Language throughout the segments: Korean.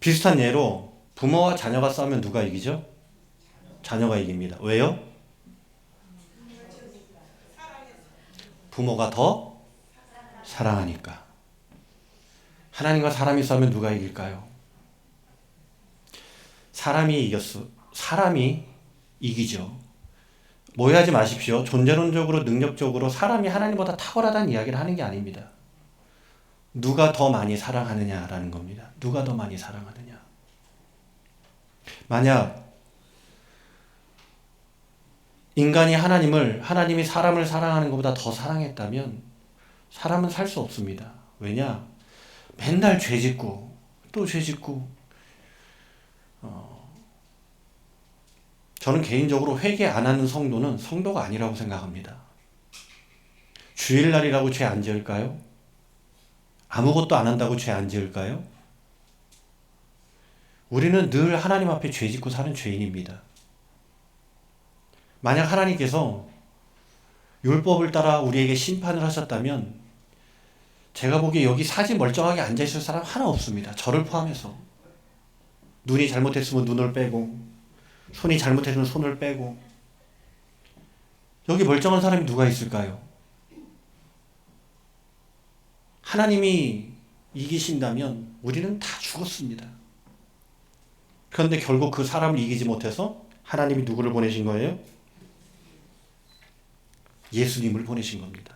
비슷한 예로 부모와 자녀가 싸우면 누가 이기죠? 자녀가 이깁니다. 왜요? 부모가 더 사랑하니까. 하나님과 사람이 싸우면 누가 이길까요? 사람이 이기죠. 오해하지 마십시오. 존재론적으로 능력적으로 사람이 하나님보다 탁월하다는 이야기를 하는 게 아닙니다. 누가 더 많이 사랑하느냐라는 겁니다. 누가 더 많이 사랑하느냐. 만약 하나님이 사람을 사랑하는 것보다 더 사랑했다면 사람은 살 수 없습니다. 왜냐? 맨날 죄 짓고 또 죄 짓고. 저는 개인적으로 회개 안 하는 성도는 성도가 아니라고 생각합니다. 주일날이라고 죄 안 지을까요? 아무것도 안 한다고 죄 안 지을까요? 우리는 늘 하나님 앞에 죄 짓고 사는 죄인입니다. 만약 하나님께서 율법을 따라 우리에게 심판을 하셨다면 제가 보기에 여기 사지 멀쩡하게 앉아있을 사람 하나 없습니다. 저를 포함해서. 눈이 잘못했으면 눈을 빼고 손이 잘못했으면 손을 빼고. 여기 멀쩡한 사람이 누가 있을까요? 하나님이 이기신다면 우리는 다 죽었습니다. 그런데 결국 그 사람을 이기지 못해서 하나님이 누구를 보내신 거예요? 예수님을 보내신 겁니다.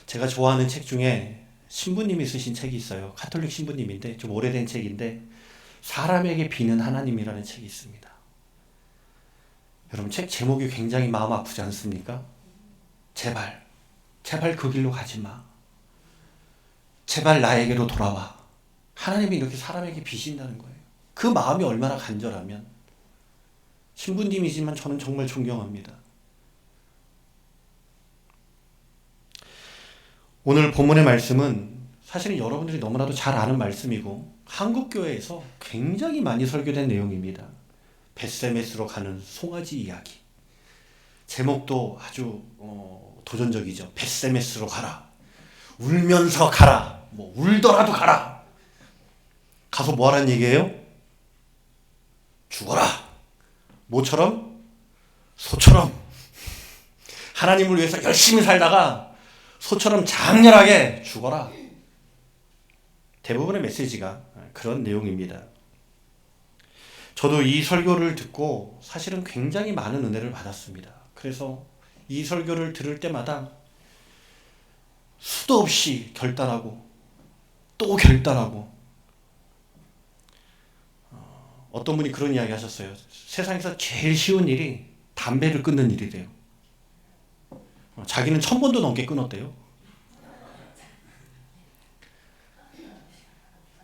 제가 좋아하는 책 중에 신부님이 쓰신 책이 있어요. 가톨릭 신부님인데 좀 오래된 책인데 사람에게 비는 하나님이라는 책이 있습니다. 여러분 책 제목이 굉장히 마음 아프지 않습니까? 제발 그 길로 가지 마. 제발 나에게로 돌아와. 하나님이 이렇게 사람에게 비신다는 거예요. 그 마음이 얼마나 간절하면. 신부님이지만 저는 정말 존경합니다. 오늘 본문의 말씀은 사실은 여러분들이 너무나도 잘 아는 말씀이고 한국교회에서 굉장히 많이 설교된 내용입니다. 벳세메스로 가는 송아지 이야기. 제목도 아주 도전적이죠. 벳세메스로 가라. 울면서 가라. 울더라도 가라. 가서 뭐 하라는 얘기예요? 죽어라. 뭐처럼? 소처럼. 하나님을 위해서 열심히 살다가 소처럼 장렬하게 죽어라. 대부분의 메시지가 그런 내용입니다. 저도 이 설교를 듣고 사실은 굉장히 많은 은혜를 받았습니다. 그래서 이 설교를 들을 때마다 수도 없이 결단하고 또 결단하고. 어떤 분이 그런 이야기 하셨어요. 세상에서 제일 쉬운 일이 담배를 끊는 일이래요. 자기는 1000번도 넘게 끊었대요.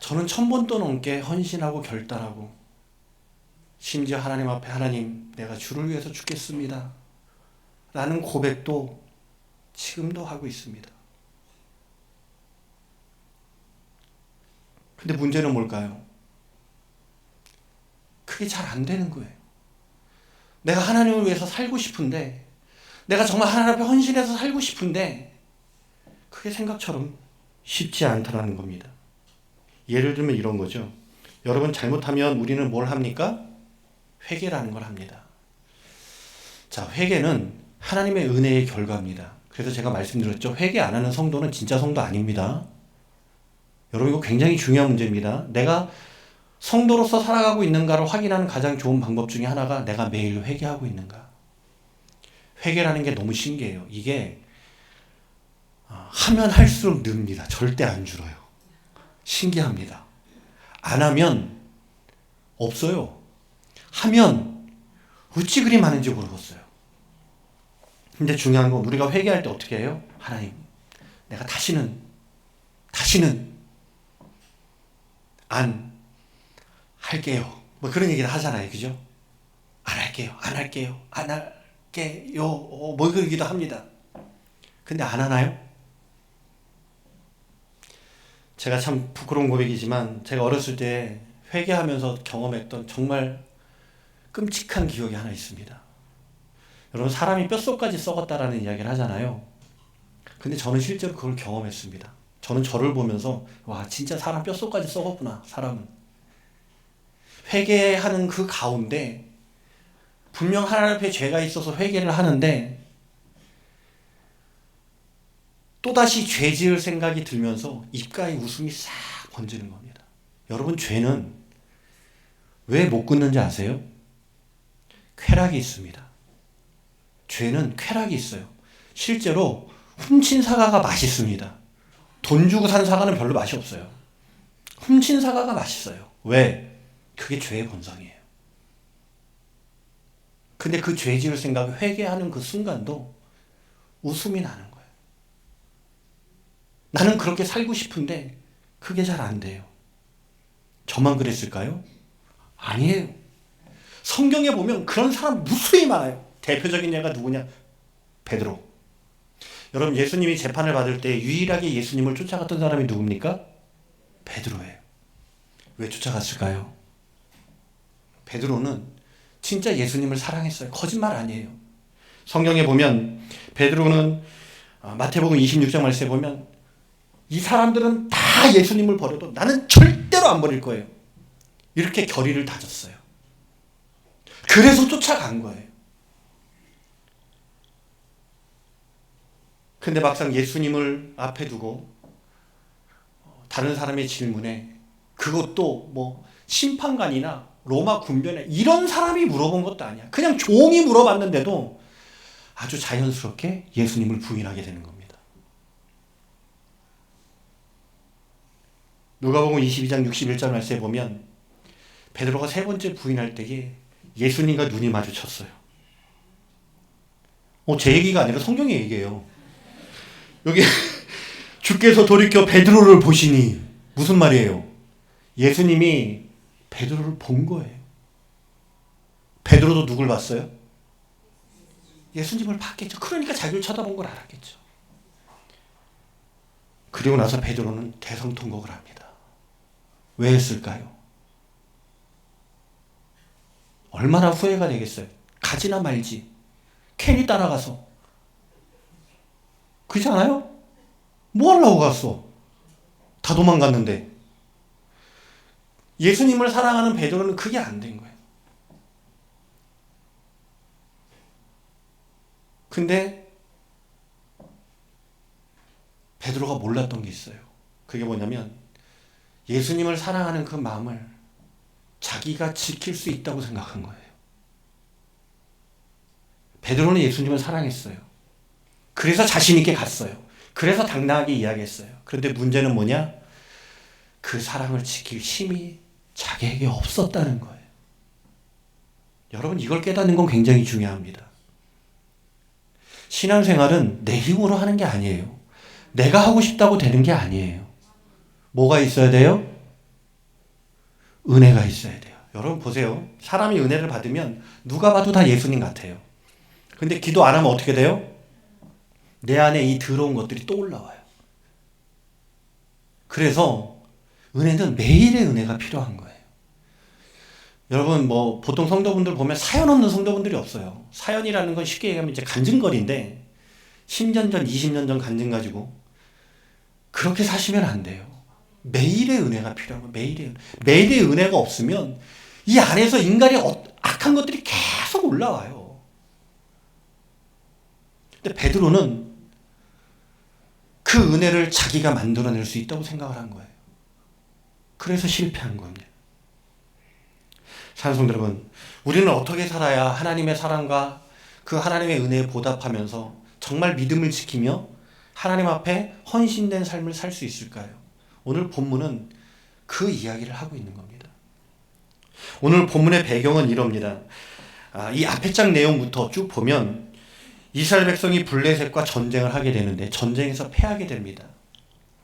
저는 1000번도 넘게 헌신하고 결단하고 심지어 하나님 앞에 하나님 내가 주를 위해서 죽겠습니다 라는 고백도 지금도 하고 있습니다. 근데 문제는 뭘까요? 그게 잘 안 되는 거예요. 내가 하나님을 위해서 살고 싶은데 내가 정말 하나님 앞에 헌신해서 살고 싶은데 그게 생각처럼 쉽지 않다는 겁니다. 예를 들면 이런 거죠. 여러분 잘못하면 우리는 뭘 합니까? 회개라는 걸 합니다. 자, 회개는 하나님의 은혜의 결과입니다. 그래서 제가 말씀드렸죠. 회개 안 하는 성도는 진짜 성도 아닙니다. 여러분 이거 굉장히 중요한 문제입니다. 내가 성도로서 살아가고 있는가를 확인하는 가장 좋은 방법 중에 하나가 내가 매일 회개하고 있는가. 회개라는 게 너무 신기해요. 이게 하면 할수록 늡니다. 절대 안 줄어요. 신기합니다. 안 하면 없어요. 하면 어찌 그리 많은지 모르겠어요. 근데 중요한 건 우리가 회개할 때 어떻게 해요? 하나님, 내가 다시는 안 할게요. 뭐 그런 얘기를 하잖아요. 그죠? 안 할게요. 뭐 그러기도 합니다. 근데 안 하나요? 제가 참 부끄러운 고백이지만 제가 어렸을 때 회개하면서 경험했던 정말 끔찍한 기억이 하나 있습니다. 여러분 사람이 뼛속까지 썩었다라는 이야기를 하잖아요. 근데 저는 실제로 그걸 경험했습니다. 저는 저를 보면서 와, 진짜 사람 뼛속까지 썩었구나, 사람은. 회개하는 그 가운데 분명 하나님 앞에 죄가 있어서 회개를 하는데 또다시 죄 지을 생각이 들면서 입가에 웃음이 싹 번지는 겁니다. 여러분, 죄는 왜 못 끊는지 아세요? 쾌락이 있습니다. 죄는 쾌락이 있어요. 실제로 훔친 사과가 맛있습니다. 돈 주고 산 사과는 별로 맛이 없어요. 훔친 사과가 맛있어요. 왜? 그게 죄의 본성이에요. 근데 그 죄 지을 생각, 회개하는 그 순간도 웃음이 나는 거예요. 나는 그렇게 살고 싶은데 그게 잘 안 돼요. 저만 그랬을까요? 아니에요. 성경에 보면 그런 사람 무수히 많아요. 대표적인 예가 누구냐? 베드로. 여러분, 예수님이 재판을 받을 때 유일하게 예수님을 쫓아갔던 사람이 누굽니까? 베드로예요. 왜 쫓아갔을까요? 베드로는 진짜 예수님을 사랑했어요. 거짓말 아니에요. 성경에 보면 베드로는 마태복음 26장 말씀에 보면 이 사람들은 다 예수님을 버려도 나는 절대로 안 버릴 거예요. 이렇게 결의를 다졌어요. 그래서 쫓아간 거예요. 근데 막상 예수님을 앞에 두고 다른 사람의 질문에, 그것도 뭐 심판관이나 로마 군변에 이런 사람이 물어본 것도 아니야. 그냥 종이 물어봤는데도 아주 자연스럽게 예수님을 부인하게 되는 겁니다. 누가복음 22장 61절 말씀에 보면 베드로가 세 번째 부인할 때에 예수님과 눈이 마주쳤어요. 제 얘기가 아니라 성경의 얘기예요. 여기 주께서 돌이켜 베드로를 보시니 무슨 말이에요? 예수님이 베드로를 본 거예요. 베드로도 누굴 봤어요? 예수님을 봤겠죠. 그러니까 자기를 쳐다본 걸 알았겠죠. 그리고 나서 베드로는 대성통곡을 합니다. 왜 했을까요? 얼마나 후회가 되겠어요. 가지나 말지. 괜히 따라가서. 그렇지 않아요? 뭐 하려고 갔어? 다 도망갔는데. 예수님을 사랑하는 베드로는 그게 안 된 거예요. 근데 베드로가 몰랐던 게 있어요. 그게 뭐냐면 예수님을 사랑하는 그 마음을 자기가 지킬 수 있다고 생각한 거예요. 베드로는 예수님을 사랑했어요. 그래서 자신 있게 갔어요. 그래서 당당하게 이야기했어요. 그런데 문제는 뭐냐? 그 사랑을 지킬 힘이 자기에게 없었다는 거예요. 여러분, 이걸 깨닫는 건 굉장히 중요합니다. 신앙생활은 내 힘으로 하는 게 아니에요. 내가 하고 싶다고 되는 게 아니에요. 뭐가 있어야 돼요? 은혜가 있어야 돼요. 여러분 보세요. 사람이 은혜를 받으면 누가 봐도 다 예수님 같아요. 근데 기도 안 하면 어떻게 돼요? 내 안에 이 더러운 것들이 또 올라와요. 그래서 은혜는 매일의 은혜가 필요한 거예요. 여러분, 보통 성도분들 보면 사연 없는 성도분들이 없어요. 사연이라는 건 쉽게 얘기하면 이제 간증거리인데 10년 전, 20년 전 간증 가지고 그렇게 사시면 안 돼요. 매일의 은혜가 필요한 거예요. 매일의 은혜가 없으면 이 안에서 인간의 악한 것들이 계속 올라와요. 근데 베드로는 그 은혜를 자기가 만들어낼 수 있다고 생각을 한 거예요. 그래서 실패한 겁니다. 사랑하는 여러분, 우리는 어떻게 살아야 하나님의 사랑과 그 하나님의 은혜에 보답하면서 정말 믿음을 지키며 하나님 앞에 헌신된 삶을 살 수 있을까요? 오늘 본문은 그 이야기를 하고 있는 겁니다. 오늘 본문의 배경은 이럽니다. 이 앞에 장 내용부터 쭉 보면 이스라엘 백성이 블레셋과 전쟁을 하게 되는데 전쟁에서 패하게 됩니다.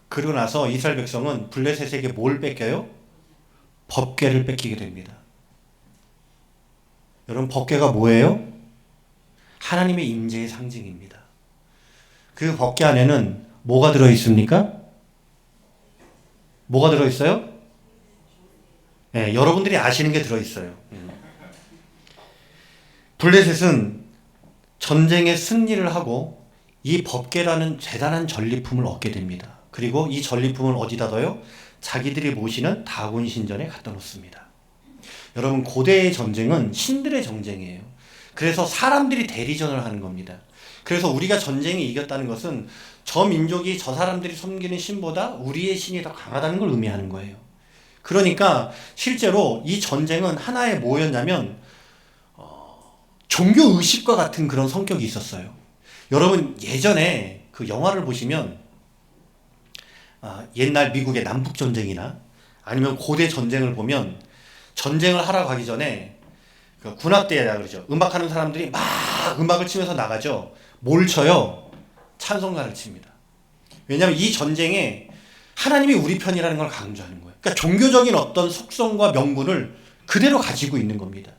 그리고 나서 이스라엘 백성은 블레셋에게 뭘 뺏겨요? 법궤를 뺏기게 됩니다. 여러분, 법궤가 뭐예요? 하나님의 임재의 상징입니다. 그 법궤 안에는 뭐가 들어있습니까? 뭐가 들어있어요? 네, 여러분들이 아시는 게 들어있어요. 블레셋은 전쟁에 승리를 하고 이 법궤라는 대단한 전리품을 얻게 됩니다. 그리고 이 전리품을 어디다 둬요? 자기들이 모시는 다곤 신전에 갖다 놓습니다. 여러분, 고대의 전쟁은 신들의 전쟁이에요. 그래서 사람들이 대리전을 하는 겁니다. 그래서 우리가 전쟁에 이겼다는 것은 저 민족이 저 사람들이 섬기는 신보다 우리의 신이 더 강하다는 걸 의미하는 거예요. 그러니까 실제로 이 전쟁은 하나의 뭐였냐면 종교 의식과 같은 그런 성격이 있었어요. 여러분, 예전에 그 영화를 보시면 옛날 미국의 남북 전쟁이나 아니면 고대 전쟁을 보면 전쟁을 하러 가기 전에 그 군악대라 그러죠. 음악하는 사람들이 막 음악을 치면서 나가죠. 뭘 쳐요? 찬송가를 칩니다. 왜냐하면 이 전쟁에 하나님이 우리 편이라는 걸 강조하는 거예요. 그러니까 종교적인 어떤 속성과 명분을 그대로 가지고 있는 겁니다.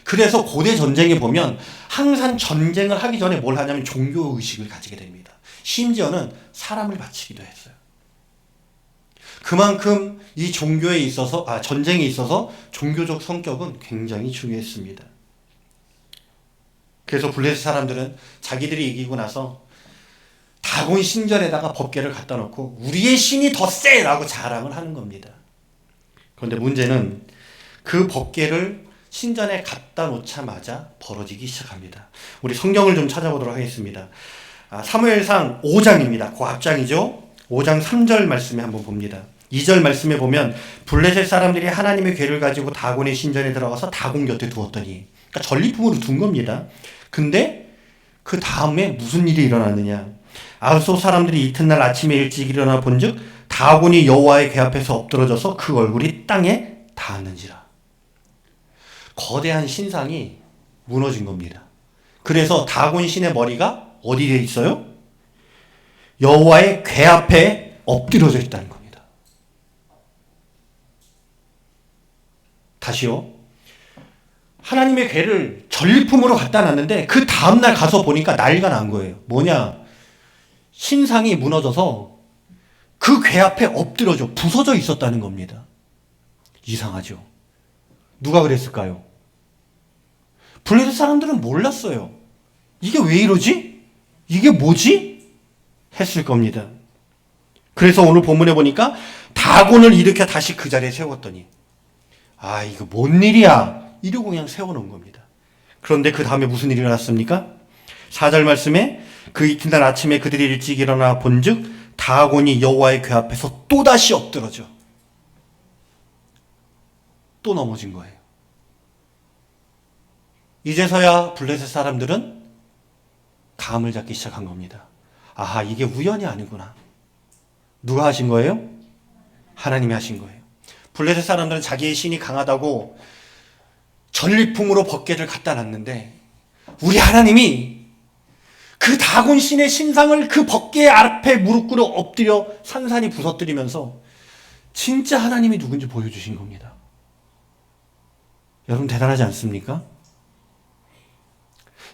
그래서 고대 전쟁에 보면 항상 전쟁을 하기 전에 뭘 하냐면 종교 의식을 가지게 됩니다. 심지어는 사람을 바치기도 했어요. 그만큼 이 종교에 있어서, 전쟁에 있어서 종교적 성격은 굉장히 중요했습니다. 그래서 블레셋 사람들은 자기들이 이기고 나서 다곤 신전에다가 법궤를 갖다 놓고 우리의 신이 더 세라고 자랑을 하는 겁니다. 그런데 문제는 그 법궤를 신전에 갖다 놓자마자 벌어지기 시작합니다. 우리 성경을 좀 찾아보도록 하겠습니다. 사무엘상 5장입니다. 그 앞장이죠. 5장 3절 말씀에 한번 봅니다. 2절 말씀에 보면 블레셋 사람들이 하나님의 궤를 가지고 다곤의 신전에 들어가서 다곤 곁에 두었더니, 그러니까 전리품으로 둔 겁니다. 근데 그 다음에 무슨 일이 일어났느냐? 아수르 사람들이 이튿날 아침에 일찍 일어나 본즉 다곤이 여호와의 궤 앞에서 엎드러져서 그 얼굴이 땅에 닿았는지라. 거대한 신상이 무너진 겁니다. 그래서 다곤 신의 머리가 어디에 있어요? 여호와의 궤 앞에 엎드려져 있다는 겁니다. 다시요. 하나님의 궤를 전리품으로 갖다 놨는데 그 다음날 가서 보니까 난리가 난 거예요. 뭐냐? 신상이 무너져서 그 궤 앞에 엎드려져 부서져 있었다는 겁니다. 이상하죠? 누가 그랬을까요? 블레셋 사람들은 몰랐어요. 이게 왜 이러지? 이게 뭐지? 했을 겁니다. 그래서 오늘 본문에 보니까 다곤을 일으켜 다시 그 자리에 세웠더니 이거 뭔 일이야? 이러고 그냥 세워놓은 겁니다. 그런데 그 다음에 무슨 일이 일어났습니까? 4절 말씀에 그 이튿날 아침에 그들이 일찍 일어나 본즉 다곤이 여호와의 궤 앞에서 또다시 엎드러져 또 넘어진 거예요. 이제서야 블레셋 사람들은 감을 잡기 시작한 겁니다. 이게 우연이 아니구나. 누가 하신 거예요? 하나님이 하신 거예요. 블레셋 사람들은 자기의 신이 강하다고 전리품으로 법궤를 갖다 놨는데 우리 하나님이 그 다곤 신의 신상을 그 법궤 앞에 무릎 꿇어 엎드려 산산이 부서뜨리면서 진짜 하나님이 누군지 보여주신 겁니다. 여러분, 대단하지 않습니까?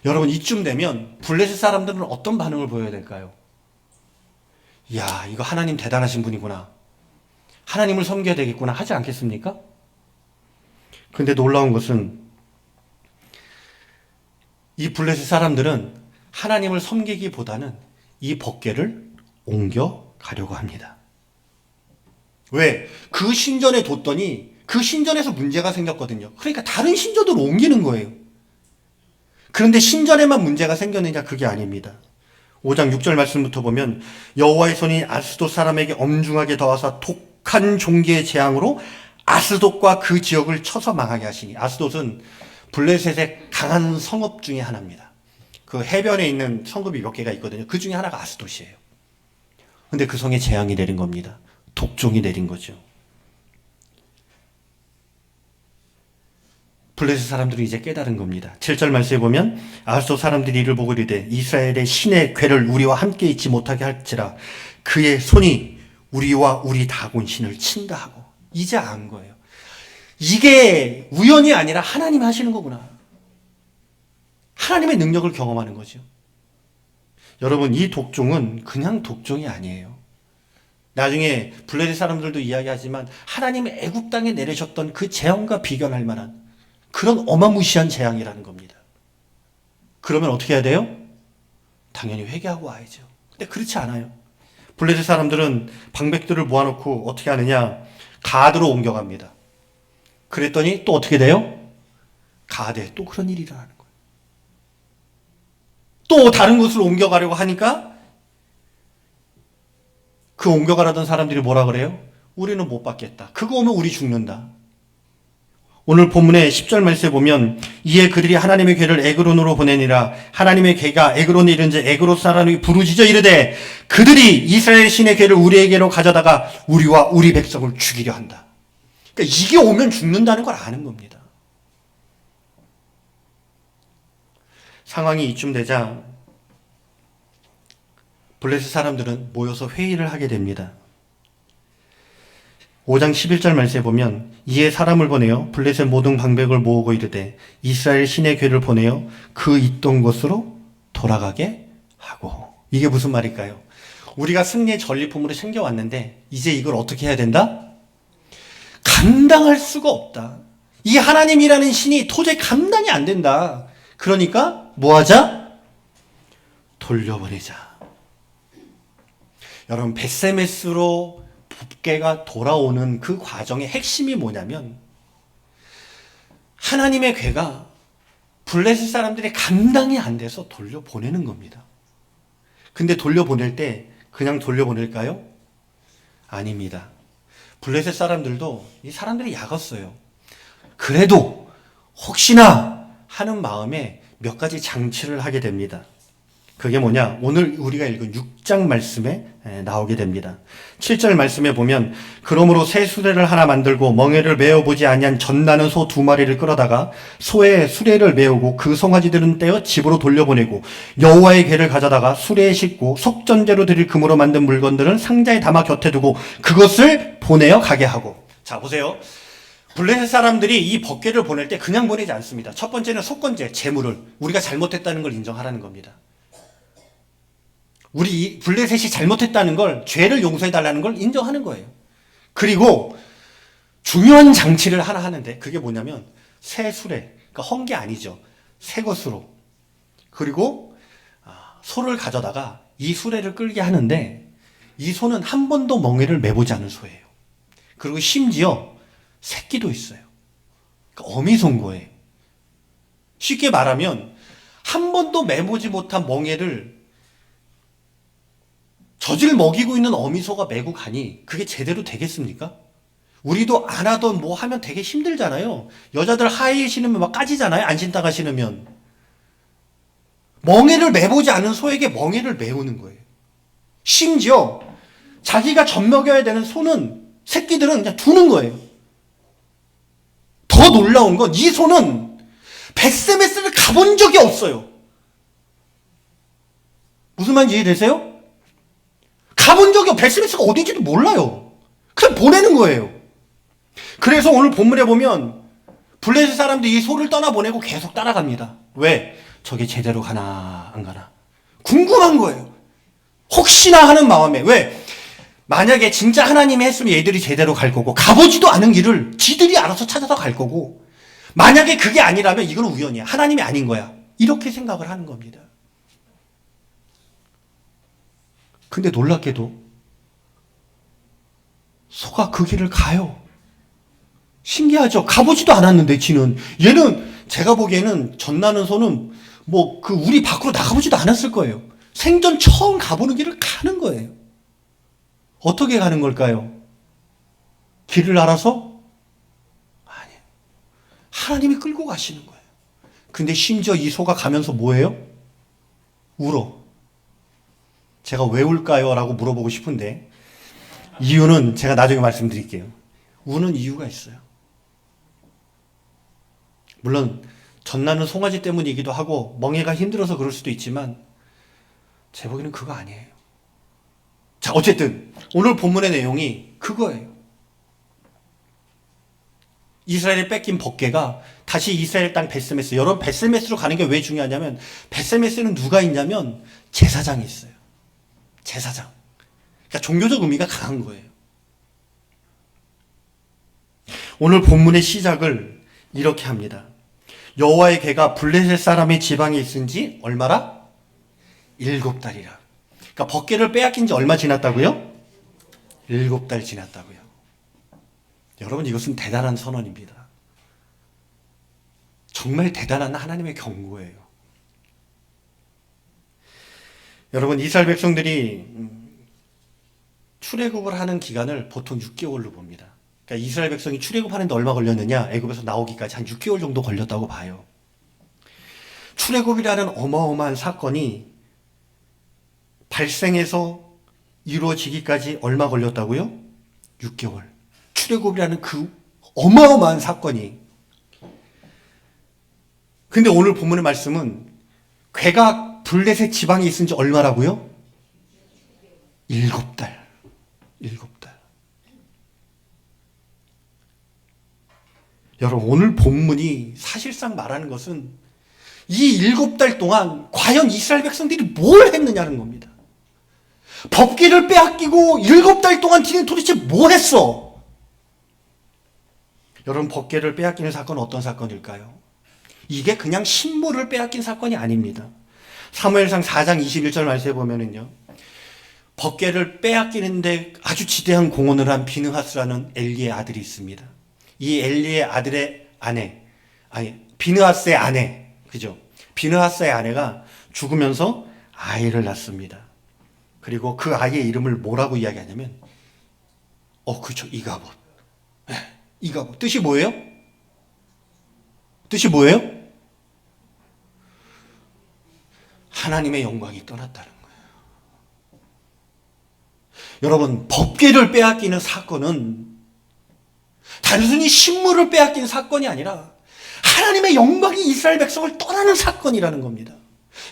여러분, 이쯤 되면 블레셋 사람들은 어떤 반응을 보여야 될까요? 이야, 이거 하나님 대단하신 분이구나. 하나님을 섬겨야 되겠구나 하지 않겠습니까? 근데 놀라운 것은 이 블레셋 사람들은 하나님을 섬기기보다는 이 법궤를 옮겨 가려고 합니다. 왜? 그 신전에 뒀더니 그 신전에서 문제가 생겼거든요. 그러니까 다른 신전으로 옮기는 거예요. 그런데 신전에만 문제가 생겼느냐? 그게 아닙니다. 5장 6절 말씀부터 보면 여호와의 손이 아스돗 사람에게 엄중하게 더하사 독한 종기의 재앙으로 아스돗과 그 지역을 쳐서 망하게 하시니, 아스돗은 블레셋의 강한 성읍 중에 하나입니다. 그 해변에 있는 성읍이 몇 개가 있거든요. 그 중에 하나가 아스돗이에요. 근데 그 성에 재앙이 내린 겁니다. 독종이 내린 거죠. 블레셋 사람들은 이제 깨달은 겁니다. 7절 말씀에 보면 아스돗 사람들이 이를 보고 이르되 이스라엘의 신의 궤를 우리와 함께 있지 못하게 할지라 그의 손이 우리와 우리 다곤 신을 친다 하고, 이제 안 거예요. 이게 우연이 아니라 하나님이 하시는 거구나. 하나님의 능력을 경험하는 거죠. 여러분, 이 독종은 그냥 독종이 아니에요. 나중에 블레셋 사람들도 이야기하지만 하나님이 애굽 땅에 내리셨던 그 재앙과 비견할 만한 그런 어마무시한 재앙이라는 겁니다. 그러면 어떻게 해야 돼요? 당연히 회개하고 와야죠. 근데 그렇지 않아요. 블레셋 사람들은 방백들을 모아놓고 어떻게 하느냐? 가드로 옮겨갑니다. 그랬더니 또 어떻게 돼요? 가드에 또 그런 일이 일어나는 거예요. 또 다른 곳으로 옮겨가려고 하니까 그 옮겨가라던 사람들이 뭐라 그래요? 우리는 못 받겠다. 그거 오면 우리 죽는다. 오늘 본문의 10절 말씀에 보면 이에 그들이 하나님의 궤를 에그론으로 보내니라. 하나님의 궤가 에그론에 이른지 에그론 사람이 부르짖어 이르되 그들이 이스라엘 신의 궤를 우리에게로 가져다가 우리와 우리 백성을 죽이려 한다. 그러니까 이게 오면 죽는다는 걸 아는 겁니다. 상황이 이쯤 되자 블레셋 사람들은 모여서 회의를 하게 됩니다. 5장 11절 말씀에 보면 이에 사람을 보내어 블레셋 모든 방백을 모으고 이르되 이스라엘 신의 궤를 보내어 그 있던 곳으로 돌아가게 하고. 이게 무슨 말일까요? 우리가 승리의 전리품으로 챙겨왔는데 이제 이걸 어떻게 해야 된다? 감당할 수가 없다. 이 하나님이라는 신이 도저히 감당이 안 된다. 그러니까 뭐 하자? 돌려보내자. 여러분, 벳세메스로 법궤가 돌아오는 그 과정의 핵심이 뭐냐면 하나님의 궤가 블레셋 사람들이 감당이 안 돼서 돌려보내는 겁니다. 근데 돌려보낼 때 그냥 돌려보낼까요? 아닙니다. 블레셋 사람들도 이 사람들이 약었어요. 그래도 혹시나 하는 마음에 몇 가지 장치를 하게 됩니다. 그게 뭐냐? 오늘 우리가 읽은 6장 말씀에 나오게 됩니다. 7절 말씀에 보면 그러므로 새 수레를 하나 만들고 멍에를 메어보지 아니한 젖나는 소 2마리를 끌어다가 소의 수레를 메우고 그 송아지들은 떼어 집으로 돌려보내고 여호와의 궤를 가져다가 수레에 싣고 속전제로 드릴 금으로 만든 물건들은 상자에 담아 곁에 두고 그것을 보내어 가게 하고. 자, 보세요. 블레셋 사람들이 이 법궤를 보낼 때 그냥 보내지 않습니다. 첫 번째는 속건제, 재물을 우리가 잘못했다는 걸 인정하라는 겁니다. 우리 블레셋이 잘못했다는 걸, 죄를 용서해달라는 걸 인정하는 거예요. 그리고 중요한 장치를 하나 하는데 그게 뭐냐면 새 수레, 그러니까 헌게 아니죠. 새 것으로. 그리고 소를 가져다가 이 수레를 끌게 하는데 이 소는 한 번도 멍에를 매보지 않은 소예요. 그리고 심지어 새끼도 있어요. 그러니까 어미소인 거예요. 쉽게 말하면 한 번도 매보지 못한 멍에를 젖을 먹이고 있는 어미소가 메고 가니 그게 제대로 되겠습니까? 우리도 안 하던 뭐 하면 되게 힘들잖아요. 여자들 하이힐 신으면 막 까지잖아요. 안 신다가 신으면. 멍에를 매보지 않은 소에게 멍에를 메우는 거예요. 심지어 자기가 젖 먹여야 되는 소는, 새끼들은 그냥 두는 거예요. 더 놀라운 건 이 소는 벳세메스를 가본 적이 없어요. 무슨 말인지 이해되세요? 가본 적이 없어요. 벳세메스가 어딘지도 몰라요. 그냥 보내는 거예요. 그래서 오늘 본문에 보면 블레셋 사람들이 이 소를 떠나보내고 계속 따라갑니다. 왜? 저게 제대로 가나 안 가나 궁금한 거예요. 혹시나 하는 마음에. 왜? 만약에 진짜 하나님이 했으면 얘들이 제대로 갈 거고 가보지도 않은 길을 지들이 알아서 찾아서 갈 거고 만약에 그게 아니라면 이건 우연이야. 하나님이 아닌 거야. 이렇게 생각을 하는 겁니다. 근데 놀랍게도 소가 그 길을 가요. 신기하죠? 가보지도 않았는데 얘는 제가 보기에는 젖나는 소는 뭐 우리 밖으로 나가보지도 않았을 거예요. 생전 처음 가보는 길을 가는 거예요. 어떻게 가는 걸까요? 길을 알아서? 아니에요. 하나님이 끌고 가시는 거예요. 근데 심지어 이 소가 가면서 뭐예요? 울어. 제가 왜 울까요? 라고 물어보고 싶은데 이유는 제가 나중에 말씀드릴게요. 우는 이유가 있어요. 물론 젖나는 송아지 때문이기도 하고 멍해가 힘들어서 그럴 수도 있지만 제 보기에는 그거 아니에요. 자, 어쨌든 오늘 본문의 내용이 그거예요. 이스라엘에 뺏긴 법궤가 다시 이스라엘 땅 벳세메스. 여러분, 벳세메스로 가는 게 왜 중요하냐면 벳세메스는 누가 있냐면 제사장이 있어요. 제사장. 그러니까 종교적 의미가 강한 거예요. 오늘 본문의 시작을 이렇게 합니다. 여호와의 궤가 블레셋 사람의 지방에 있은 지 얼마라? 7달이라. 그러니까 법궤를 빼앗긴 지 얼마 지났다고요? 7달 지났다고요. 여러분, 이것은 대단한 선언입니다. 정말 대단한 하나님의 경고예요. 여러분, 이스라엘 백성들이 출애굽을 하는 기간을 보통 6개월로 봅니다. 그러니까 이스라엘 백성이 출애굽하는데 얼마 걸렸느냐? 애굽에서 나오기까지 한 6개월 정도 걸렸다고 봐요. 출애굽이라는 어마어마한 사건이 발생해서 이루어지기까지 얼마 걸렸다고요? 6개월. 출애굽이라는 그 어마어마한 사건이. 근데 오늘 본문의 말씀은 괴가 블레셋 지방에 있은 지 얼마라고요? 7달. 7달. 여러분, 오늘 본문이 사실상 말하는 것은 이 7달 동안 과연 이스라엘 백성들이 뭘 했느냐는 겁니다. 법궤를 빼앗기고 7달 동안 니네 도대체 뭐 했어? 여러분, 법궤를 빼앗기는 사건은 어떤 사건일까요? 이게 그냥 신물을 빼앗긴 사건이 아닙니다. 사무엘상 4장 21절 말씀에 보면은요, 법궤를 빼앗기는데 아주 지대한 공헌을 한 비느하스라는 엘리의 아들이 있습니다. 이 엘리의 아들의 아내, 비느하스의 아내, 그죠? 비느하스의 아내가 죽으면서 아이를 낳습니다. 그리고 그 아이의 이름을 뭐라고 이야기하냐면, 그죠, 이가봇. 이가봇. 뜻이 뭐예요? 뜻이 뭐예요? 하나님의 영광이 떠났다는 거예요. 여러분, 법궤를 빼앗기는 사건은 단순히 신물을 빼앗기는 사건이 아니라 하나님의 영광이 이스라엘 백성을 떠나는 사건이라는 겁니다.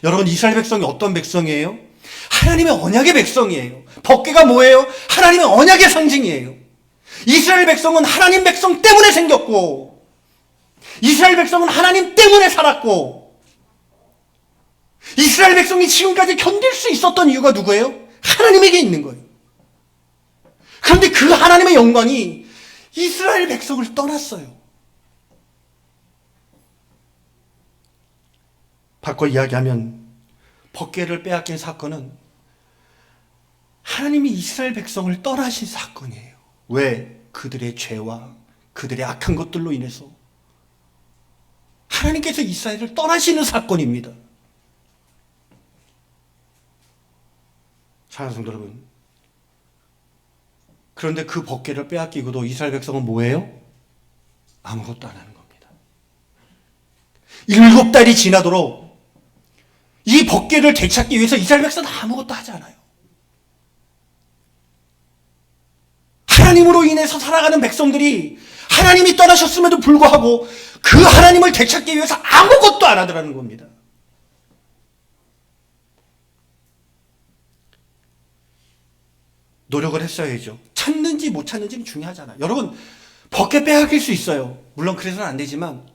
여러분, 이스라엘 백성이 어떤 백성이에요? 하나님의 언약의 백성이에요. 법궤가 뭐예요? 하나님의 언약의 상징이에요. 이스라엘 백성은 하나님 백성 때문에 생겼고, 이스라엘 백성은 하나님 때문에 살았고, 이스라엘 백성이 지금까지 견딜 수 있었던 이유가 누구예요? 하나님에게 있는 거예요. 그런데 그 하나님의 영광이 이스라엘 백성을 떠났어요. 바꿔 이야기하면 법궤를 빼앗긴 사건은 하나님이 이스라엘 백성을 떠나신 사건이에요. 왜? 그들의 죄와 그들의 악한 것들로 인해서 하나님께서 이스라엘을 떠나시는 사건입니다. 사랑하는 성도 여러분, 그런데 그 법궤를 빼앗기고도 이스라엘 백성은 뭐예요? 아무것도 안 하는 겁니다. 7달이 지나도록 이 법궤를 되찾기 위해서 이스라엘 백성은 아무것도 하지 않아요. 하나님으로 인해서 살아가는 백성들이 하나님이 떠나셨음에도 불구하고 그 하나님을 되찾기 위해서 아무것도 안 하더라는 겁니다. 노력을 했어야죠. 찾는지 못 찾는지는 중요하잖아요. 여러분, 법궤 빼앗길 수 있어요. 물론 그래서는 안 되지만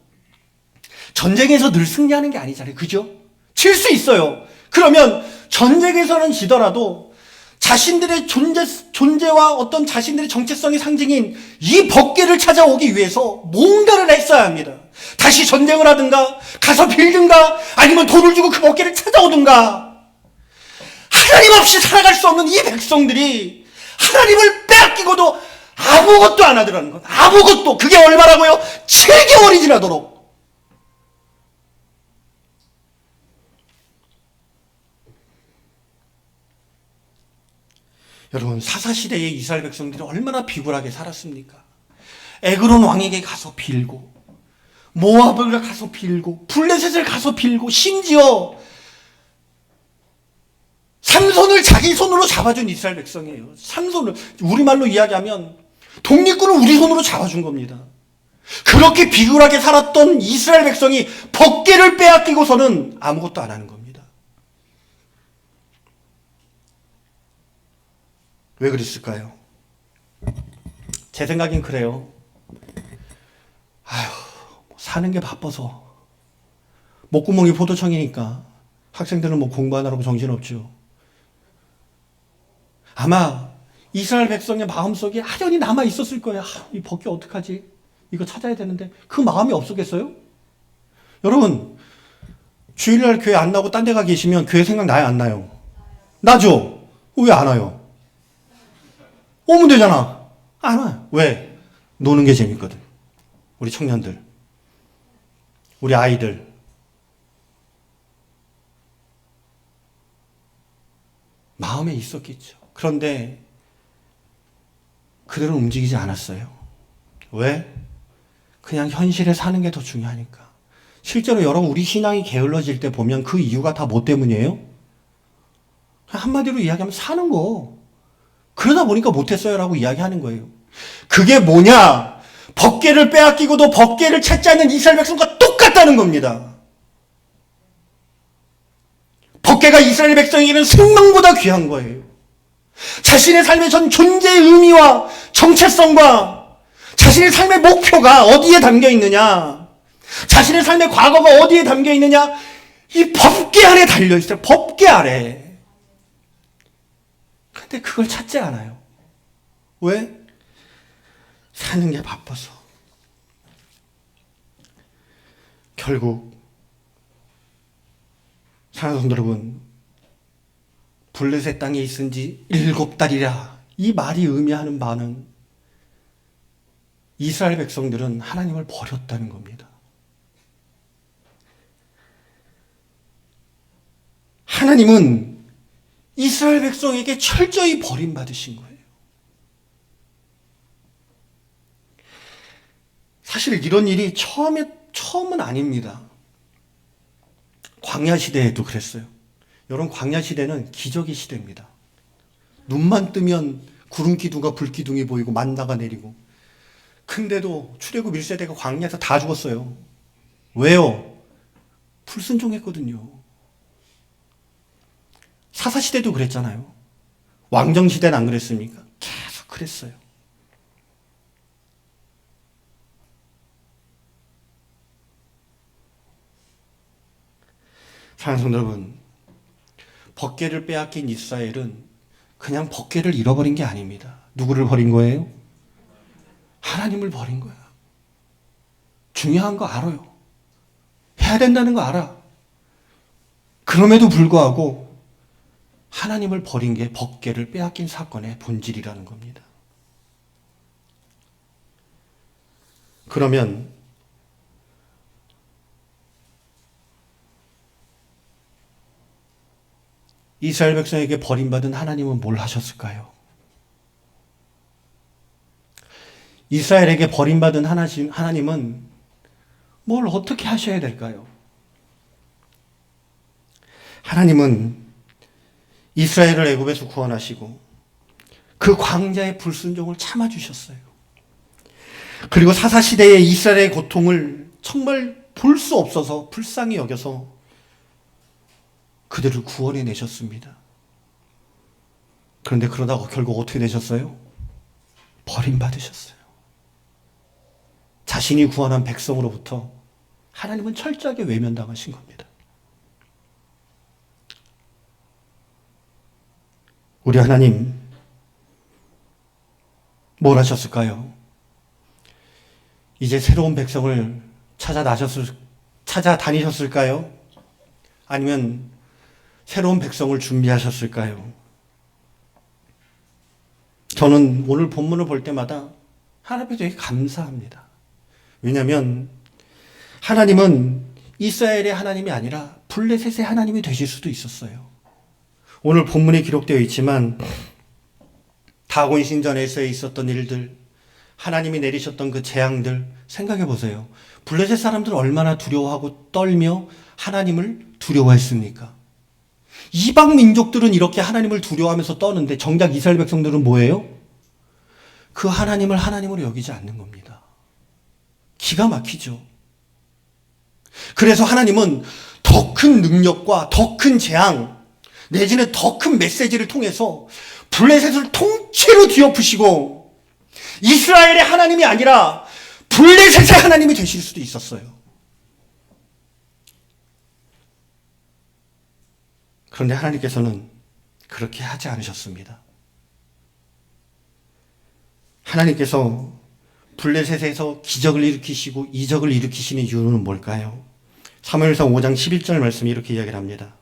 전쟁에서 늘 승리하는 게 아니잖아요. 그죠? 질 수 있어요. 그러면 전쟁에서는 지더라도 자신들의 존재와 어떤 자신들의 정체성의 상징인 이 법궤를 찾아오기 위해서 뭔가를 했어야 합니다. 다시 전쟁을 하든가 가서 빌든가 아니면 돈을 주고 그 법궤를 찾아오든가. 하나님 없이 살아갈 수 없는 이 백성들이 하나님을 빼앗기고도 아무것도 안 하더라는 것. 아무것도. 그게 얼마라고요? 7개월이 지나도록. 여러분, 사사시대의 이스라엘 백성들이 얼마나 비굴하게 살았습니까? 에그론 왕에게 가서 빌고, 모압을 가서 빌고, 블레셋을 가서 빌고, 심지어 삼손을 자기 손으로 잡아준 이스라엘 백성이에요. 삼손을, 우리말로 이야기하면 독립군을 우리 손으로 잡아준 겁니다. 그렇게 비굴하게 살았던 이스라엘 백성이 법궤를 빼앗기고서는 아무것도 안 하는 겁니다. 왜 그랬을까요? 제 생각엔 그래요. 사는 게 바빠서. 목구멍이 포도청이니까 학생들은 뭐 공부하느라고 정신없죠. 아마 이스라엘 백성의 마음속에 아련히 남아 있었을 거예요. 이 법궤 어떡하지? 이거 찾아야 되는데. 그 마음이 없었겠어요? 여러분, 주일날 교회 안 나오고 딴 데 가 계시면 교회 생각 나요, 안 나요? 나죠? 왜 안 와요? 오면 되잖아. 안 와요. 왜? 노는 게 재밌거든. 우리 청년들, 우리 아이들. 마음에 있었겠죠. 그런데 그대로 움직이지 않았어요. 왜? 그냥 현실에 사는 게 더 중요하니까. 실제로 여러분, 우리 신앙이 게을러질 때 보면 그 이유가 다 뭐 때문이에요? 한마디로 이야기하면 사는 거. 그러다 보니까 못했어요 라고 이야기하는 거예요. 그게 뭐냐? 법궤를 빼앗기고도 법궤를 찾지 않는 이스라엘 백성과 똑같다는 겁니다. 법궤가 이스라엘 백성에게는 생명보다 귀한 거예요. 자신의 삶의 전 존재의 의미와 정체성과 자신의 삶의 목표가 어디에 담겨 있느냐, 자신의 삶의 과거가 어디에 담겨 있느냐, 이 법궤 안에 달려 있어요. 법궤 아래. 근데 그걸 찾지 않아요. 왜? 사는 게 바빠서. 결국 사랑하는 성도 여러분, 블레셋 땅에 있은 지 7달이라 이 말이 의미하는 바는 이스라엘 백성들은 하나님을 버렸다는 겁니다. 하나님은 이스라엘 백성에게 철저히 버림받으신 거예요. 사실 이런 일이 처음은 아닙니다. 광야 시대에도 그랬어요. 여러분, 광야 시대는 기적의 시대입니다. 눈만 뜨면 구름 기둥과 불 기둥이 보이고 만나가 내리고. 근데도 출애굽 1세대가 광야에서 다 죽었어요. 왜요? 불순종했거든요. 사사 시대도 그랬잖아요. 왕정 시대는 안 그랬습니까? 계속 그랬어요. 사랑하는 성도 여러분, 법궤를 빼앗긴 이스라엘은 그냥 법궤를 잃어버린 게 아닙니다. 누구를 버린 거예요? 하나님을 버린 거야. 중요한 거 알아요. 해야 된다는 거 알아. 그럼에도 불구하고 하나님을 버린 게 법궤를 빼앗긴 사건의 본질이라는 겁니다. 그러면 이스라엘 백성에게 버림받은 하나님은 뭘 하셨을까요? 이스라엘에게 버림받은 하나님은 뭘 어떻게 하셔야 될까요? 하나님은 이스라엘을 애굽에서 구원하시고 그 광야의 불순종을 참아주셨어요. 그리고 사사시대의 이스라엘의 고통을 정말 볼 수 없어서 불쌍히 여겨서 그들을 구원해 내셨습니다. 그런데 그러다가 결국 어떻게 되셨어요? 버림받으셨어요. 자신이 구원한 백성으로부터 하나님은 철저하게 외면당하신 겁니다. 우리 하나님 뭘 하셨을까요? 이제 새로운 백성을 찾아다니셨을까요? 아니면 새로운 백성을 준비하셨을까요? 저는 오늘 본문을 볼 때마다 하나님께 되게 감사합니다. 왜냐하면 하나님은 이스라엘의 하나님이 아니라 블레셋의 하나님이 되실 수도 있었어요. 오늘 본문에 기록되어 있지만 다곤 신전에서 있었던 일들, 하나님이 내리셨던 그 재앙들 생각해 보세요. 블레셋 사람들은 얼마나 두려워하고 떨며 하나님을 두려워했습니까? 이방 민족들은 이렇게 하나님을 두려워하면서 떠는데 정작 이스라엘 백성들은 뭐예요? 그 하나님을 하나님으로 여기지 않는 겁니다. 기가 막히죠. 그래서 하나님은 더 큰 능력과 더 큰 재앙 내지는 더 큰 메시지를 통해서 블레셋을 통째로 뒤엎으시고 이스라엘의 하나님이 아니라 블레셋의 하나님이 되실 수도 있었어요. 그런데 하나님께서는 그렇게 하지 않으셨습니다. 하나님께서 블레셋에서 기적을 일으키시고 이적을 일으키시는 이유는 뭘까요? 사무엘상 5장 11절 말씀이 이렇게 이야기를 합니다.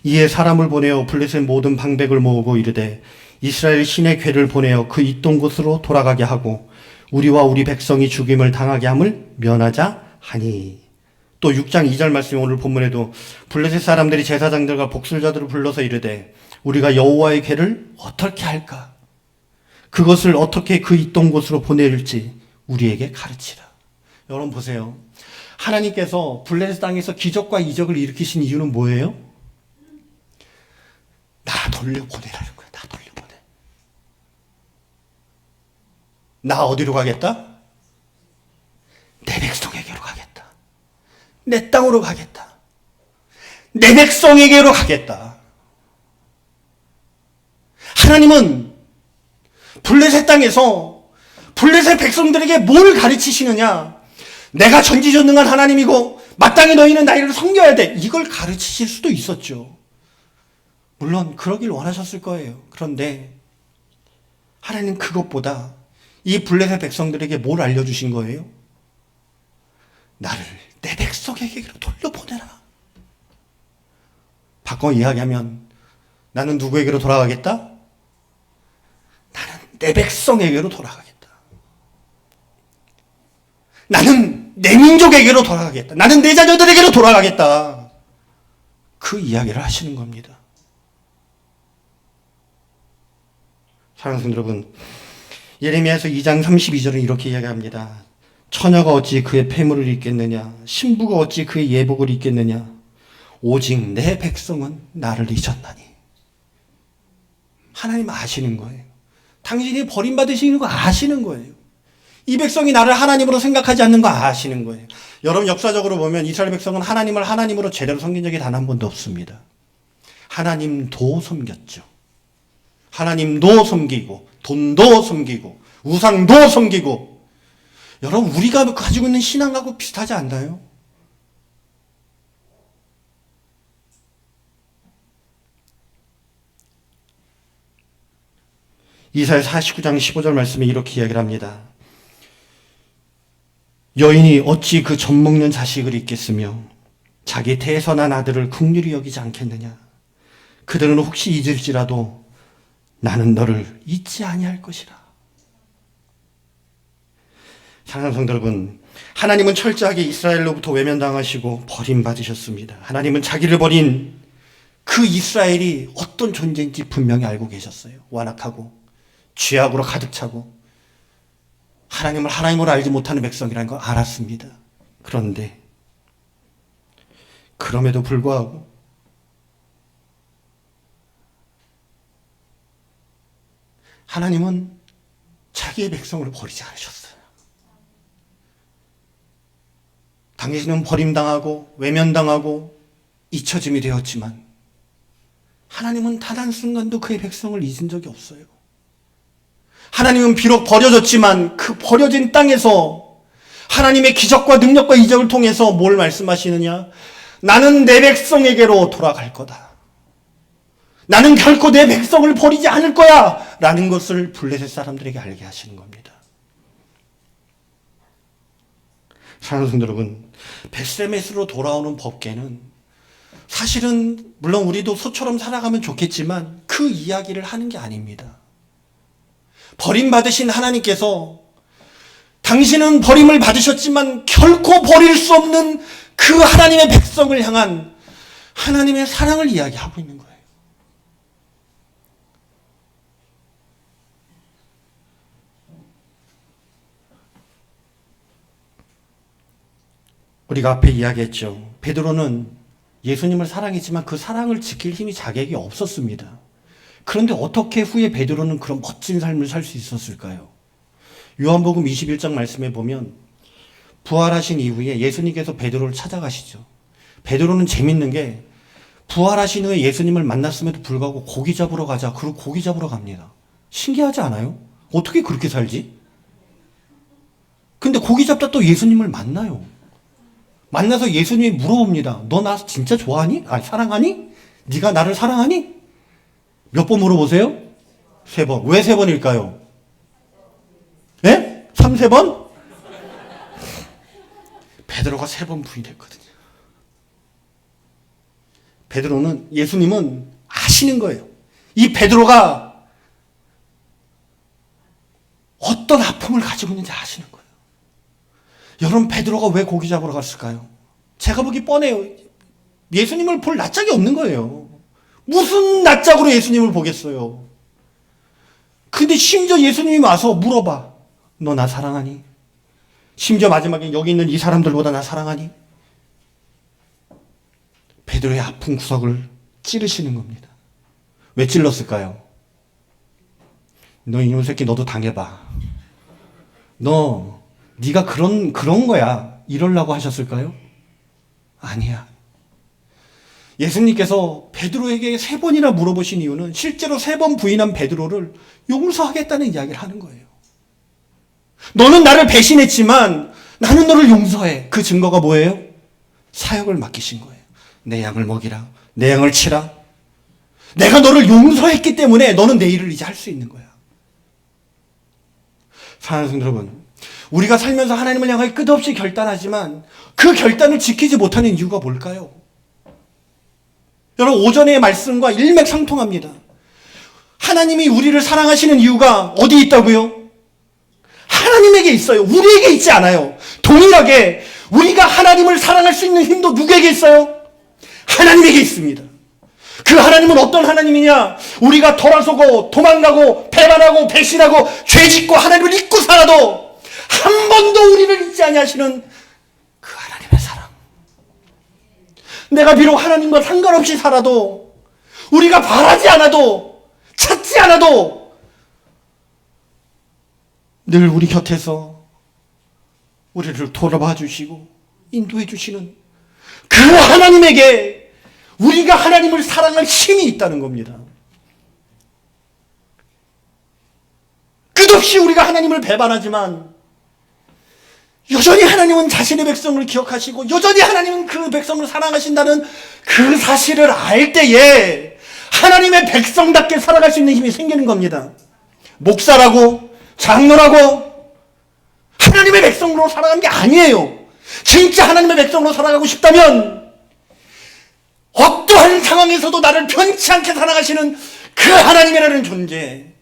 이에 사람을 보내어 블레셋 모든 방백을 모으고 이르되 이스라엘 신의 궤를 보내어 그 있던 곳으로 돌아가게 하고 우리와 우리 백성이 죽임을 당하게 함을 면하자 하니. 또 6장 2절 말씀이 오늘 본문에도 블레셋 사람들이 제사장들과 복술자들을 불러서 이르되 우리가 여호와의 궤를 어떻게 할까? 그것을 어떻게 그 있던 곳으로 보낼지 우리에게 가르치라. 여러분 보세요. 하나님께서 블레셋 땅에서 기적과 이적을 일으키신 이유는 뭐예요? 나 돌려보내라는 거야. 나 돌려보내. 나 어디로 가겠다? 내 백성에게로 가겠다. 내 땅으로 가겠다. 내 백성에게로 가겠다. 하나님은 블레셋 땅에서 블레셋 백성들에게 뭘 가르치시느냐? 내가 전지전능한 하나님이고 마땅히 너희는 나를 섬겨야 돼. 이걸 가르치실 수도 있었죠. 물론 그러길 원하셨을 거예요. 그런데 하나님 그것보다 이 블레셋 백성들에게 뭘 알려주신 거예요? 나를 내 백성에게로 돌려보내라. 바꿔 이야기하면 나는 누구에게로 돌아가겠다? 나는 내 백성에게로 돌아가겠다. 나는 내 민족에게로 돌아가겠다. 나는 내 자녀들에게로 돌아가겠다. 그 이야기를 하시는 겁니다. 사랑하는 여러분, 예레미야서 2장 32절은 이렇게 이야기합니다. 처녀가 어찌 그의 폐물을 입겠느냐? 신부가 어찌 그의 예복을 입겠느냐? 오직 내 백성은 나를 잊었나니. 하나님 아시는 거예요. 당신이 버림받으시는 거 아시는 거예요. 이 백성이 나를 하나님으로 생각하지 않는 거 아시는 거예요. 여러분 역사적으로 보면 이스라엘 백성은 하나님을 하나님으로 제대로 섬긴 적이 단 한 번도 없습니다. 하나님도 섬겼죠. 하나님도 섬기고 돈도 섬기고 우상도 섬기고. 여러분 우리가 가지고 있는 신앙하고 비슷하지 않나요? 이사야 49장 15절 말씀에 이렇게 이야기를 합니다. 여인이 어찌 그 젖 먹는 자식을 잊겠으며 자기 태선한 아들을 긍휼히 여기지 않겠느냐. 그들은 혹시 잊을지라도 나는 너를 잊지 아니할 것이라. 사랑하는 성도 여러분, 하나님은 철저하게 이스라엘로부터 외면당하시고 버림받으셨습니다. 하나님은 자기를 버린 그 이스라엘이 어떤 존재인지 분명히 알고 계셨어요. 완악하고 죄악으로 가득 차고 하나님을 하나님으로 알지 못하는 백성이라는 걸 알았습니다. 그런데 그럼에도 불구하고 하나님은 자기의 백성을 버리지 않으셨어요. 당신은 버림당하고 외면당하고 잊혀짐이 되었지만 하나님은 단 한순간도 그의 백성을 잊은 적이 없어요. 하나님은 비록 버려졌지만 그 버려진 땅에서 하나님의 기적과 능력과 이적을 통해서 뭘 말씀하시느냐? 나는 내 백성에게로 돌아갈 거다. 나는 결코 내 백성을 버리지 않을 거야. 라는 것을 블레셋 사람들에게 알게 하시는 겁니다. 사랑하는 성도 여러분, 벳세메스로 돌아오는 법궤는 사실은 물론 우리도 소처럼 살아가면 좋겠지만 그 이야기를 하는 게 아닙니다. 버림받으신 하나님께서 당신은 버림을 받으셨지만 결코 버릴 수 없는 그 하나님의 백성을 향한 하나님의 사랑을 이야기하고 있는 거예요. 우리가 앞에 이야기했죠. 베드로는 예수님을 사랑했지만 그 사랑을 지킬 힘이 자기에게 없었습니다. 그런데 어떻게 후에 베드로는 그런 멋진 삶을 살 수 있었을까요? 요한복음 21장 말씀에 보면 부활하신 이후에 예수님께서 베드로를 찾아가시죠. 베드로는 재밌는 게 부활하신 후에 예수님을 만났음에도 불구하고 고기 잡으러 가자. 그리고 고기 잡으러 갑니다. 신기하지 않아요? 어떻게 그렇게 살지? 근데 고기 잡다 또 예수님을 만나요. 만나서 예수님이 물어봅니다. 너 나 진짜 좋아하니? 아니, 사랑하니? 네가 나를 사랑하니? 몇 번 물어보세요? 3번. 왜 3번일까요? 네? 3번? 베드로가 3번 부인했거든요. 예수님은 아시는 거예요. 이 베드로가 어떤 아픔을 가지고 있는지 아시는 거예요. 여러분, 베드로가 왜 고기 잡으러 갔을까요? 제가 보기 뻔해요. 예수님을 볼 낯짝이 없는 거예요. 무슨 낯짝으로 예수님을 보겠어요. 근데 심지어 예수님이 와서 물어봐. 너 나 사랑하니? 심지어 마지막에 여기 있는 이 사람들보다 나 사랑하니? 베드로의 아픈 구석을 찌르시는 겁니다. 왜 찔렀을까요? 너 이놈 새끼 너도 당해봐. 네가 그런 거야. 이러려고 하셨을까요? 아니야. 예수님께서 베드로에게 3번이나 물어보신 이유는 실제로 3번 부인한 베드로를 용서하겠다는 이야기를 하는 거예요. 너는 나를 배신했지만 나는 너를 용서해. 그 증거가 뭐예요? 사역을 맡기신 거예요. 내 양을 먹이라. 내 양을 치라. 내가 너를 용서했기 때문에 너는 내 일을 이제 할 수 있는 거야. 사랑하는 성도 여러분, 우리가 살면서 하나님을 향하여 끝없이 결단하지만 그 결단을 지키지 못하는 이유가 뭘까요? 여러분, 오전의 말씀과 일맥상통합니다. 하나님이 우리를 사랑하시는 이유가 어디 있다고요? 하나님에게 있어요. 우리에게 있지 않아요. 동일하게 우리가 하나님을 사랑할 수 있는 힘도 누구에게 있어요? 하나님에게 있습니다. 그 하나님은 어떤 하나님이냐? 우리가 돌아서고 도망가고 배반하고 배신하고 죄짓고 하나님을 잊고 살아도 한 번도 우리를 잊지 아니하시는 그 하나님의 사랑. 내가 비록 하나님과 상관없이 살아도, 우리가 바라지 않아도, 찾지 않아도 늘 우리 곁에서 우리를 돌아봐 주시고 인도해 주시는 그 하나님에게 우리가 하나님을 사랑할 힘이 있다는 겁니다. 끝없이 우리가 하나님을 배반하지만 여전히 하나님은 자신의 백성을 기억하시고 여전히 하나님은 그 백성을 사랑하신다는 그 사실을 알 때에 하나님의 백성답게 살아갈 수 있는 힘이 생기는 겁니다. 목사라고 장로라고 하나님의 백성으로 살아가는 게 아니에요. 진짜 하나님의 백성으로 살아가고 싶다면 어떠한 상황에서도 나를 변치 않게 살아가시는 그 하나님이라는 존재,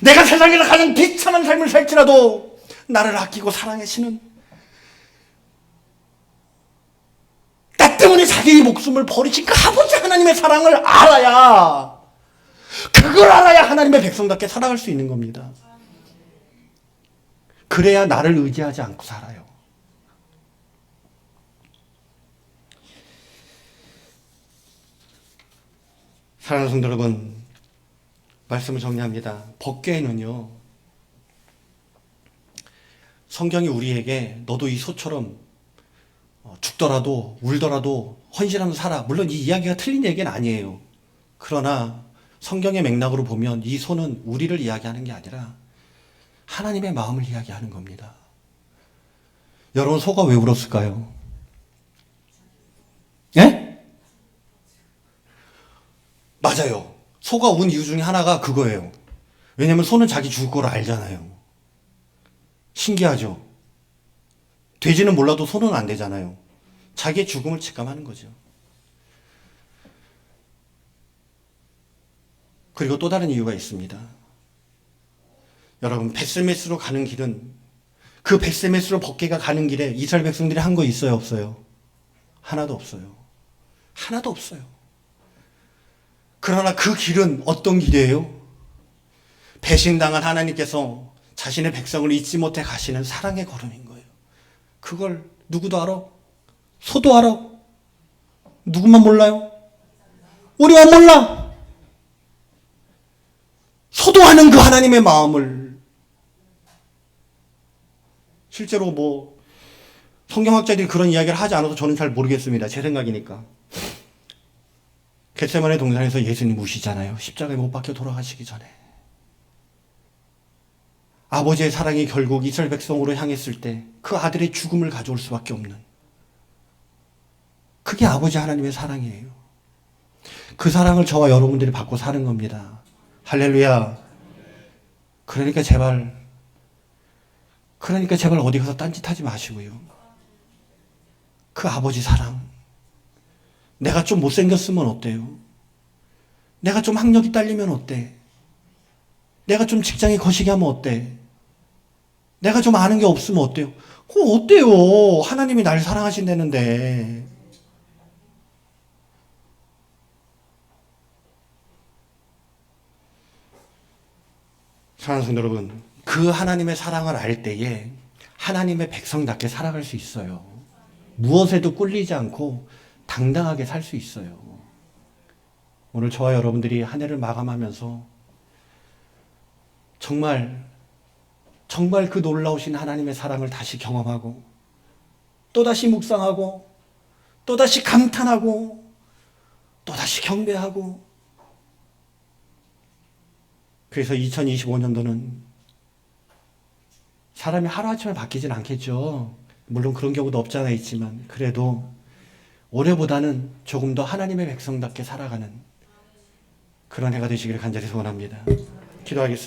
내가 세상에서 가장 비참한 삶을 살지라도 나를 아끼고 사랑하시는, 나 때문에 자기의 목숨을 버리신 그 아버지 하나님의 사랑을 알아야, 그걸 알아야 하나님의 백성답게 살아갈 수 있는 겁니다. 그래야 나를 의지하지 않고 살아요. 사랑하는 성도 여러분, 말씀을 정리합니다. 법궤에는요, 성경이 우리에게 너도 이 소처럼 죽더라도 울더라도 헌신하면서 살아. 물론 이 이야기가 틀린 얘기는 아니에요. 그러나 성경의 맥락으로 보면 이 소는 우리를 이야기하는 게 아니라 하나님의 마음을 이야기하는 겁니다. 여러분, 소가 왜 울었을까요? 예? 맞아요. 소가 운 이유 중에 하나가 그거예요. 왜냐면 소는 자기 죽을 걸 알잖아요. 신기하죠? 돼지는 몰라도 소는 안 되잖아요. 자기의 죽음을 직감하는 거죠. 그리고 또 다른 이유가 있습니다. 여러분, 벳세메스로 가는 길은, 그 벳세메스로 법궤가 가는 길에 이스라엘 백성들이 한 거 있어요, 없어요? 하나도 없어요. 하나도 없어요. 그러나 그 길은 어떤 길이에요? 배신당한 하나님께서 자신의 백성을 잊지 못해 가시는 사랑의 걸음인 거예요. 그걸 누구도 알아? 소도 알아? 누구만 몰라요? 우리만 몰라. 소도 아는 그 하나님의 마음을, 실제로 성경학자들이 그런 이야기를 하지 않아도 저는 잘 모르겠습니다. 제 생각이니까. 겟세마네 동산에서 예수님 우시잖아요. 십자가에 못 박혀 돌아가시기 전에. 아버지의 사랑이 결국 이스라엘 백성으로 향했을 때 그 아들의 죽음을 가져올 수밖에 없는, 그게 아버지 하나님의 사랑이에요. 그 사랑을 저와 여러분들이 받고 사는 겁니다. 할렐루야. 그러니까 제발 어디 가서 딴짓하지 마시고요. 그 아버지 사랑, 내가 좀 못생겼으면 어때요? 내가 좀 학력이 딸리면 어때? 내가 좀 직장에 거시기 하면 어때? 내가 좀 아는 게 없으면 어때요? 어때요? 하나님이 날 사랑하신다는데. 사랑하는 성도 여러분, 그 하나님의 사랑을 알 때에 하나님의 백성답게 살아갈 수 있어요. 무엇에도 꿀리지 않고 당당하게 살 수 있어요. 오늘 저와 여러분들이 한 해를 마감하면서 정말 그 놀라우신 하나님의 사랑을 다시 경험하고 또다시 묵상하고 또다시 감탄하고 또다시 경배하고, 그래서 2025년도는 사람이 하루아침에 바뀌진 않겠죠. 물론 그런 경우도 없지 않아 있지만 그래도 올해보다는 조금 더 하나님의 백성답게 살아가는 그런 해가 되시기를 간절히 소원합니다. 기도하겠습니다.